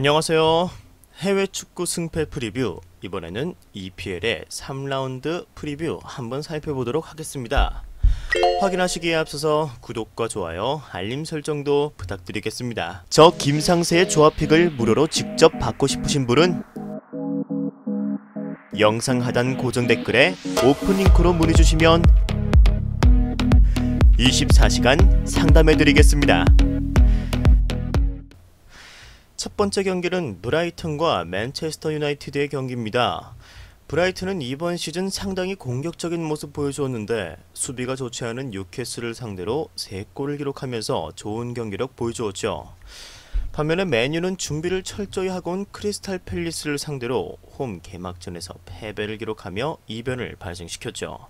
안녕하세요. 해외 축구 승패 프리뷰, 이번에는 EPL의 3라운드 프리뷰 한번 살펴보도록 하겠습니다. 확인하시기에 앞서서 구독과 좋아요, 알림 설정도 부탁드리겠습니다. 저 김상세의 조합픽을 무료로 직접 받고 싶으신 분은 영상 하단 고정 댓글에 오픈 링크로 문의 주시면 24시간 상담해드리겠습니다. 첫 번째 경기는 브라이턴과 맨체스터 유나이티드의 경기입니다. 브라이튼은 이번 시즌 상당히 공격적인 모습 보여주었는데 수비가 좋지 않은 뉴캐슬을 상대로 3골을 기록하면서 좋은 경기력 보여주었죠. 반면에 맨유는 준비를 철저히 하고 온 크리스탈 팰리스를 상대로 홈 개막전에서 패배를 기록하며 이변을 발생시켰죠.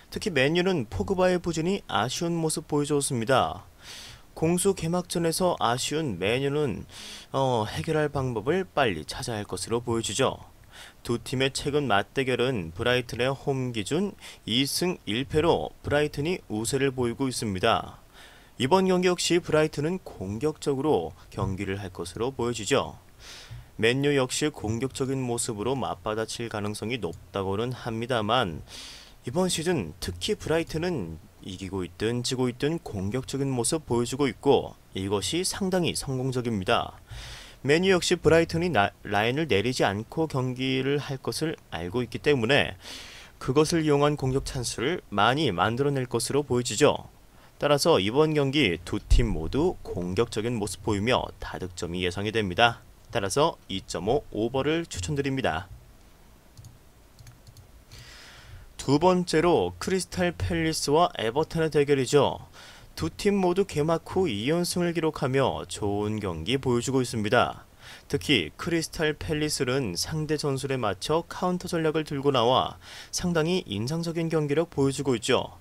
특히 맨유는 포그바의 부진이 아쉬운 모습 보여주었습니다. 공수 개막전에서 아쉬운 맨유는 해결할 방법을 빨리 찾아야 할 것으로 보여지죠. 두 팀의 최근 맞대결은 브라이튼의 홈 기준 2승 1패로 브라이튼이 우세를 보이고 있습니다. 이번 경기 역시 브라이튼은 공격적으로 경기를 할 것으로 보여지죠. 맨유 역시 공격적인 모습으로 맞받아칠 가능성이 높다고는 합니다만 이번 시즌 특히 브라이튼은 이기고 있든 지고 있든 공격적인 모습 보여주고 있고 이것이 상당히 성공적입니다. 맨유 역시 브라이튼이 라인을 내리지 않고 경기를 할 것을 알고 있기 때문에 그것을 이용한 공격 찬스를 많이 만들어낼 것으로 보여지죠. 따라서 이번 경기 두 팀 모두 공격적인 모습 보이며 다득점이 예상이 됩니다. 따라서 2.5 오버를 추천드립니다. 두 번째로 크리스탈 팰리스와 에버턴의 대결이죠. 두 팀 모두 개막 후 2연승을 기록하며 좋은 경기 보여주고 있습니다. 특히 크리스탈 팰리스는 상대 전술에 맞춰 카운터 전략을 들고 나와 상당히 인상적인 경기력 보여주고 있죠.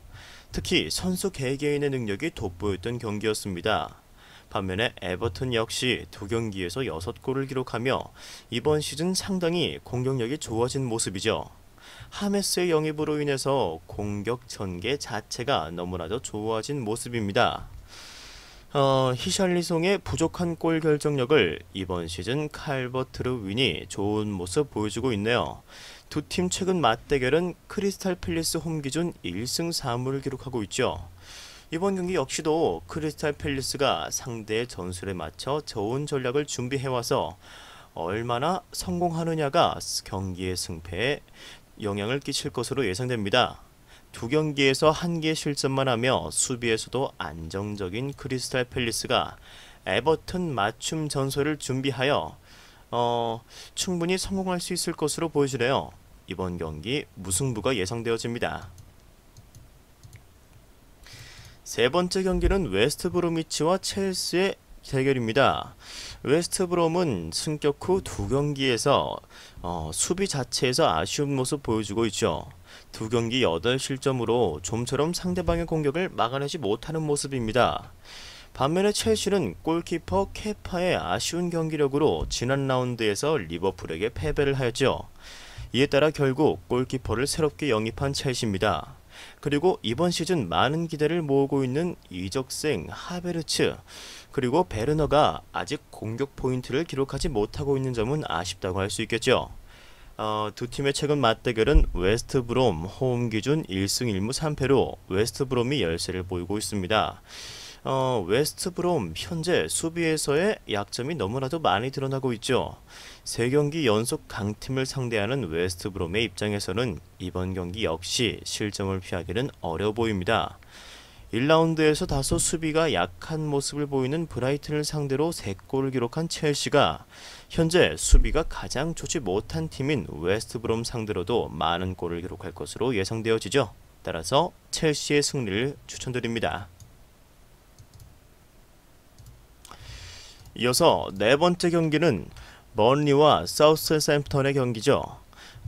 특히 선수 개개인의 능력이 돋보였던 경기였습니다. 반면에 에버턴 역시 두 경기에서 6골을 기록하며 이번 시즌 상당히 공격력이 좋아진 모습이죠. 하메스의 영입으로 인해서 공격 전개 자체가 너무나도 좋아진 모습입니다. 히샬리송의 부족한 골 결정력을 이번 시즌 칼버트 르윈이 좋은 모습 보여주고 있네요. 두 팀 최근 맞대결은 크리스탈 팰리스 홈 기준 1승 4무를 기록하고 있죠. 이번 경기 역시도 크리스탈 팰리스가 상대의 전술에 맞춰 좋은 전략을 준비해와서 얼마나 성공하느냐가 경기의 승패에 영향을 끼칠 것으로 예상됩니다. 두 경기에서 한 개 실점만 하며 수비에서도 안정적인 크리스탈 팰리스가 에버턴 맞춤 전술을 준비하여 충분히 성공할 수 있을 것으로 보여지네요. 이번 경기 무승부가 예상되어집니다. 세 번째 경기는 웨스트 브로미치와 첼시의 대결입니다. 웨스트 브롬은 승격 후 두 경기에서 수비 자체에서 아쉬운 모습 보여주고 있죠. 두 경기 8실점으로 좀처럼 상대방의 공격을 막아내지 못하는 모습입니다. 반면에 첼시는 골키퍼 케파의 아쉬운 경기력으로 지난 라운드에서 리버풀에게 패배를 하였죠. 이에 따라 결국 골키퍼를 새롭게 영입한 첼시입니다. 그리고 이번 시즌 많은 기대를 모으고 있는 이적생 하베르츠 그리고 베르너가 아직 공격 포인트를 기록하지 못하고 있는 점은 아쉽다고 할 수 있겠죠. 두 팀의 최근 맞대결은 웨스트 브롬 홈 기준 1승 1무 3패로 웨스트 브롬이 열세를 보이고 있습니다. 웨스트 브롬 현재 수비에서의 약점이 너무나도 많이 드러나고 있죠. 3경기 연속 강팀을 상대하는 웨스트 브롬의 입장에서는 이번 경기 역시 실점을 피하기는 어려워 보입니다. 1라운드에서 다소 수비가 약한 모습을 보이는 브라이튼을 상대로 3골을 기록한 첼시가 현재 수비가 가장 좋지 못한 팀인 웨스트 브롬 상대로도 많은 골을 기록할 것으로 예상되어지죠. 따라서 첼시의 승리를 추천드립니다. 이어서 네 번째 경기는 번리와 사우스햄프턴의 경기죠.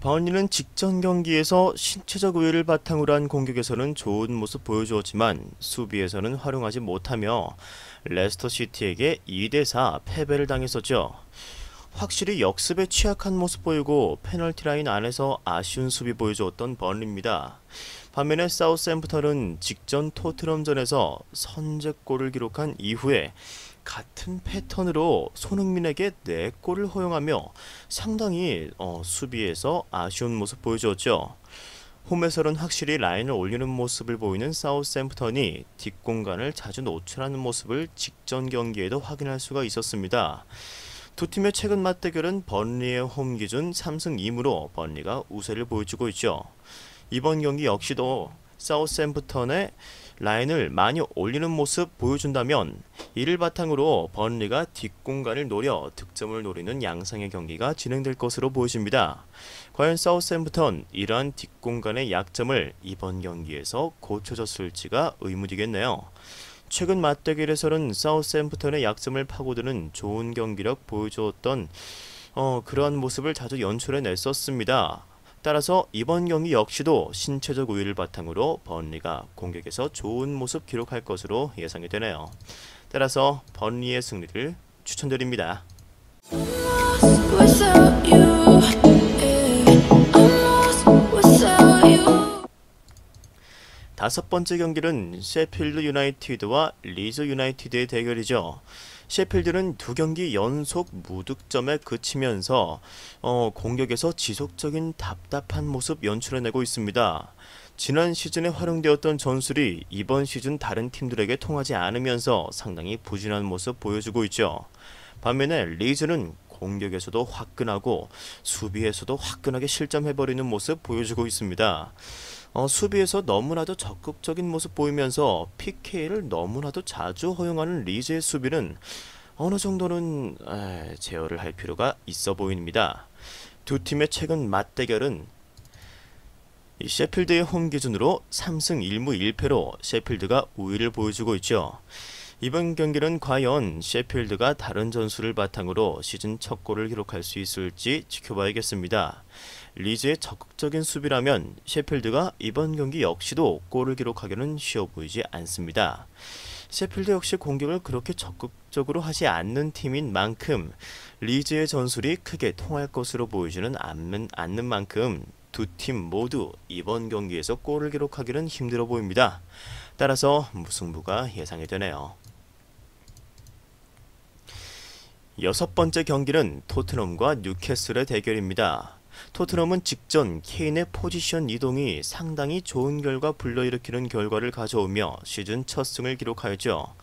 번리는 직전 경기에서 신체적 우위를 바탕으로 한 공격에서는 좋은 모습 보여주었지만 수비에서는 활용하지 못하며 레스터시티에게 2대4 패배를 당했었죠. 확실히 역습에 취약한 모습 보이고 페널티 라인 안에서 아쉬운 수비 보여주었던 번리입니다. 반면에 사우스햄프턴은 직전 토트넘전에서 선제골을 기록한 이후에 같은 패턴으로 손흥민에게 4골을 허용하며 상당히 수비에서 아쉬운 모습 보여주었죠. 홈에서는 확실히 라인을 올리는 모습을 보이는 사우스햄프턴이 뒷공간을 자주 노출하는 모습을 직전 경기에도 확인할 수가 있었습니다. 두 팀의 최근 맞대결은 번리의 홈 기준 3승 2무로 번리가 우세를 보여주고 있죠. 이번 경기 역시도 사우스햄프턴의 라인을 많이 올리는 모습 보여준다면 이를 바탕으로 번리가 뒷공간을 노려 득점을 노리는 양상의 경기가 진행될 것으로 보여집니다. 과연 사우스햄프턴 이러한 뒷공간의 약점을 이번 경기에서 고쳐줬을지가 의문이겠네요. 최근 맞대결에서는 사우스햄프턴의 약점을 파고드는 좋은 경기력 보여주었던 그러한 모습을 자주 연출해냈었습니다. 따라서 이번 경기 역시도 신체적 우위를 바탕으로 번리가 공격에서 좋은 모습 기록할 것으로 예상이 되네요. 따라서 번리의 승리를 추천드립니다. 다섯 번째 경기는 셰필드 유나이티드와 리즈 유나이티드의 대결이죠. 셰필드는 두 경기 연속 무득점에 그치면서 공격에서 지속적인 답답한 모습 연출해내고 있습니다. 지난 시즌에 활용되었던 전술이 이번 시즌 다른 팀들에게 통하지 않으면서 상당히 부진한 모습 보여주고 있죠. 반면에 리즈는 공격에서도 화끈하고 수비에서도 화끈하게 실점해버리는 모습 보여주고 있습니다. 수비에서 너무나도 적극적인 모습 보이면서 PK를 너무나도 자주 허용하는 리즈의 수비는 어느 정도는 제어를 할 필요가 있어 보입니다. 두 팀의 최근 맞대결은 이 셰필드의 홈 기준으로 3승 1무 1패로 셰필드가 우위를 보여주고 있죠. 이번 경기는 과연 셰필드가 다른 전술을 바탕으로 시즌 첫 골을 기록할 수 있을지 지켜봐야겠습니다. 리즈의 적극적인 수비라면 셰필드가 이번 경기 역시도 골을 기록하기는 쉬워 보이지 않습니다. 셰필드 역시 공격을 그렇게 적극적으로 하지 않는 팀인 만큼 리즈의 전술이 크게 통할 것으로 보이지는 않는 만큼 두 팀 모두 이번 경기에서 골을 기록하기는 힘들어 보입니다. 따라서 무승부가 예상이 되네요. 여섯 번째 경기는 토트넘과 뉴캐슬의 대결입니다. 토트넘은 직전 케인의 포지션 이동이 상당히 좋은 결과 불러일으키는 결과를 가져오며 시즌 첫 승을 기록하였죠.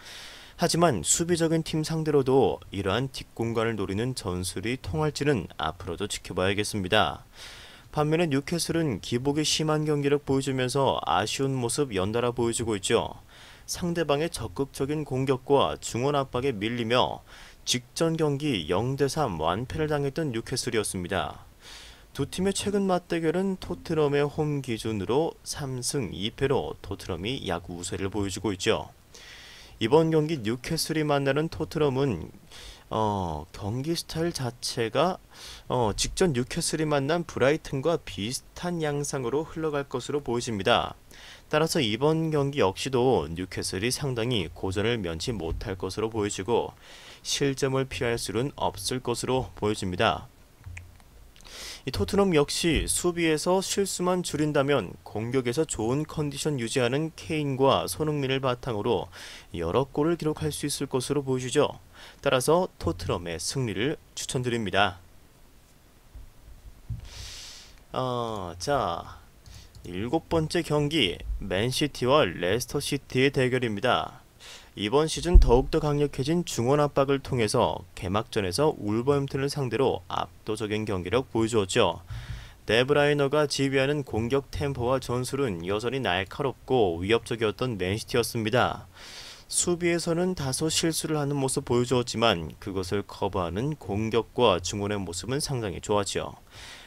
하지만 수비적인 팀 상대로도 이러한 뒷공간을 노리는 전술이 통할지는 앞으로도 지켜봐야겠습니다. 반면에 뉴캐슬은 기복이 심한 경기력 보여주면서 아쉬운 모습 연달아 보여주고 있죠. 상대방의 적극적인 공격과 중원 압박에 밀리며 직전 경기 0대3 완패를 당했던 뉴캐슬이었습니다. 두 팀의 최근 맞대결은 토트넘의 홈 기준으로 3승 2패로 토트넘이 약 우세를 보여주고 있죠. 이번 경기 뉴캐슬이 만나는 토트넘은 경기 스타일 자체가 직전 뉴캐슬이 만난 브라이튼과 비슷한 양상으로 흘러갈 것으로 보여집니다. 따라서 이번 경기 역시도 뉴캐슬이 상당히 고전을 면치 못할 것으로 보여지고 실점을 피할 수는 없을 것으로 보여집니다. 이 토트넘 역시 수비에서 실수만 줄인다면 공격에서 좋은 컨디션 유지하는 케인과 손흥민을 바탕으로 여러 골을 기록할 수 있을 것으로 보여지죠. 따라서 토트넘의 승리를 추천드립니다. 자, 일곱 번째 경기 맨시티와 레스터시티의 대결입니다. 이번 시즌 더욱더 강력해진 중원 압박을 통해서 개막전에서 울버햄튼을 상대로 압도적인 경기력 보여주었죠. 데브라이너가 지휘하는 공격 템포와 전술은 여전히 날카롭고 위협적이었던 맨시티였습니다. 수비에서는 다소 실수를 하는 모습 보여주었지만 그것을 커버하는 공격과 중원의 모습은 상당히 좋았죠.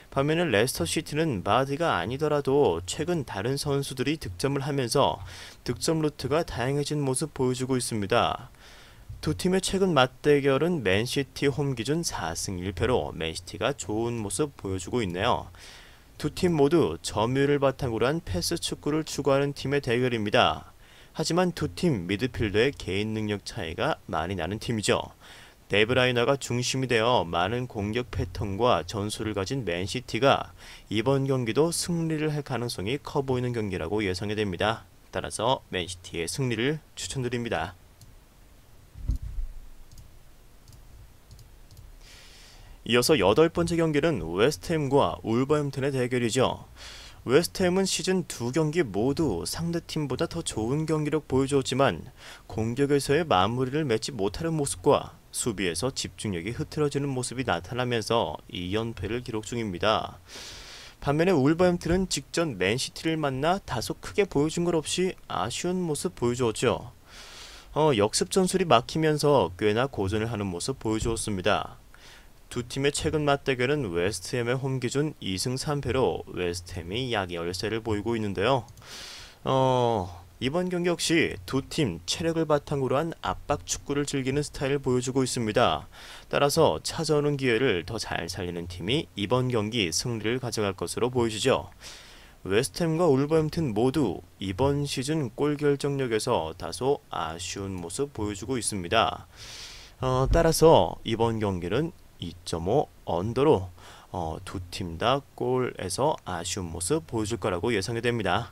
반면에 레스터시티는 바디가 아니더라도 최근 다른 선수들이 득점을 하면서 득점 루트가 다양해진 모습 보여주고 있습니다. 두 팀의 최근 맞대결은 맨시티 홈 기준 4승 1패로 맨시티가 좋은 모습 보여주고 있네요. 두 팀 모두 점유율을 바탕으로 한 패스 축구를 추구하는 팀의 대결입니다. 하지만 두 팀 미드필더의 개인 능력 차이가 많이 나는 팀이죠. 데브라이너가 중심이 되어 많은 공격 패턴과 전술을 가진 맨시티가 이번 경기도 승리를 할 가능성이 커 보이는 경기라고 예상이 됩니다. 따라서 맨시티의 승리를 추천드립니다. 이어서 8번째 경기는 웨스트햄과 울버햄튼의 대결이죠. 웨스트햄은 시즌 2경기 모두 상대팀보다 더 좋은 경기력 보여주었지만 공격에서의 마무리를 맺지 못하는 모습과 수비에서 집중력이 흐트러지는 모습이 나타나면서 2연패를 기록 중입니다. 반면에 울버햄튼은 직전 맨시티를 만나 다소 크게 보여준 것 없이 아쉬운 모습 보여주었죠. 역습 전술이 막히면서 꽤나 고전을 하는 모습 보여주었습니다. 두 팀의 최근 맞대결은 웨스트햄의 홈 기준 2승 3패로 웨스트햄이 약 열세를 보이고 있는데요. 이번 경기 역시 두 팀 체력을 바탕으로 한 압박 축구를 즐기는 스타일을 보여주고 있습니다. 따라서 찾아오는 기회를 더 잘 살리는 팀이 이번 경기 승리를 가져갈 것으로 보이시죠. 웨스트햄과 울버햄튼 모두 이번 시즌 골 결정력에서 다소 아쉬운 모습 보여주고 있습니다. 따라서 이번 경기는 2.5 언더로 두 팀 다 골에서 아쉬운 모습 보여줄 거라고 예상이 됩니다.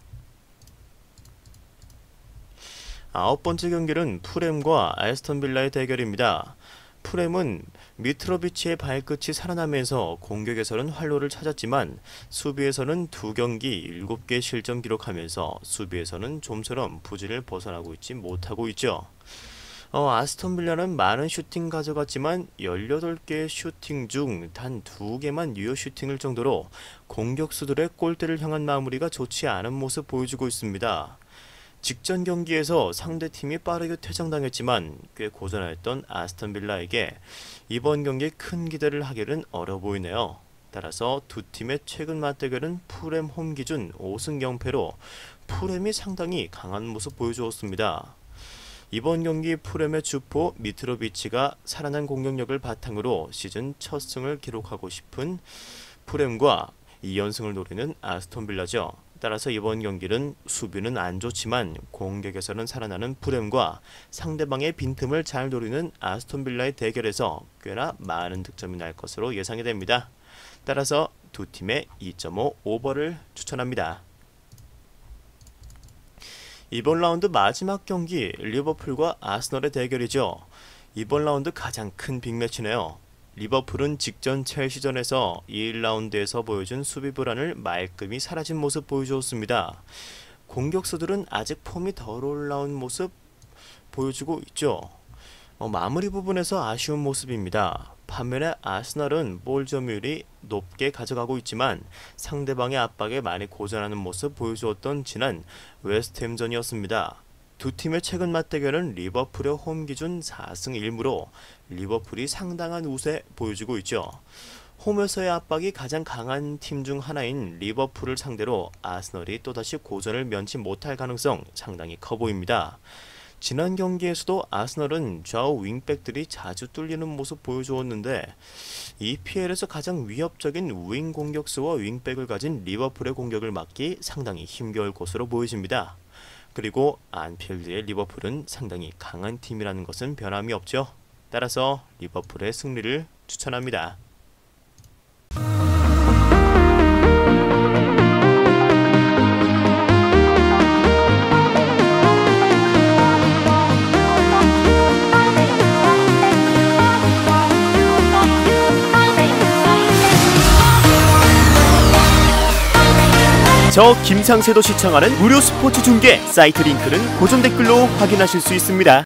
9번째 경기는 풀햄과 아스톤 빌라의 대결입니다. 풀햄은 미트로비치의 발끝이 살아나면서 공격에서는 활로를 찾았지만 수비에서는 2경기 7개 실점 기록하면서 수비에서는 좀처럼 부진을 벗어나고 있지 못하고 있죠. 아스톤 빌라는 많은 슈팅 가져갔지만 18개의 슈팅 중 단 2개만 유효 슈팅일 정도로 공격수들의 골대를 향한 마무리가 좋지 않은 모습 보여주고 있습니다. 직전 경기에서 상대팀이 빠르게 퇴장당했지만 꽤 고전하였던 아스톤 빌라에게 이번 경기에 큰 기대를 하기는 어려 보이네요. 따라서 두 팀의 최근 맞대결은 풀햄 홈 기준 5승 0패로 풀햄이 상당히 강한 모습 보여주었습니다. 이번 경기 풀햄의 주포 미트로비치가 살아난 공격력을 바탕으로 시즌 첫 승을 기록하고 싶은 풀햄과 2연승을 노리는 아스톤 빌라죠. 따라서 이번 경기는 수비는 안 좋지만 공격에서는 살아나는 풀햄과 상대방의 빈틈을 잘 노리는 아스톤 빌라의 대결에서 꽤나 많은 득점이 날 것으로 예상이 됩니다. 따라서 두 팀의 2.5 오버를 추천합니다. 이번 라운드 마지막 경기 리버풀과 아스널의 대결이죠. 이번 라운드 가장 큰 빅매치네요. 리버풀은 직전 첼시전에서 1라운드에서 보여준 수비 불안을 말끔히 사라진 모습 보여주었습니다. 공격수들은 아직 폼이 덜 올라온 모습 보여주고 있죠. 마무리 부분에서 아쉬운 모습입니다. 반면에 아스널은 볼 점유율이 높게 가져가고 있지만 상대방의 압박에 많이 고전하는 모습 보여주었던 지난 웨스트햄전이었습니다. 두 팀의 최근 맞대결은 리버풀의 홈 기준 4승 1무로 리버풀이 상당한 우세 보여주고 있죠. 홈에서의 압박이 가장 강한 팀 중 하나인 리버풀을 상대로 아스널이 또다시 고전을 면치 못할 가능성 상당히 커 보입니다. 지난 경기에서도 아스널은 좌우 윙백들이 자주 뚫리는 모습 보여주었는데 EPL에서 가장 위협적인 윙 공격수와 윙백을 가진 리버풀의 공격을 막기 상당히 힘겨울 것으로 보여집니다. 그리고 안필드의 리버풀은 상당히 강한 팀이라는 것은 변함이 없죠. 따라서 리버풀의 승리를 추천합니다. 저 김상세도 시청하는 무료 스포츠 중계 사이트 링크는 고정 댓글로 확인하실 수 있습니다.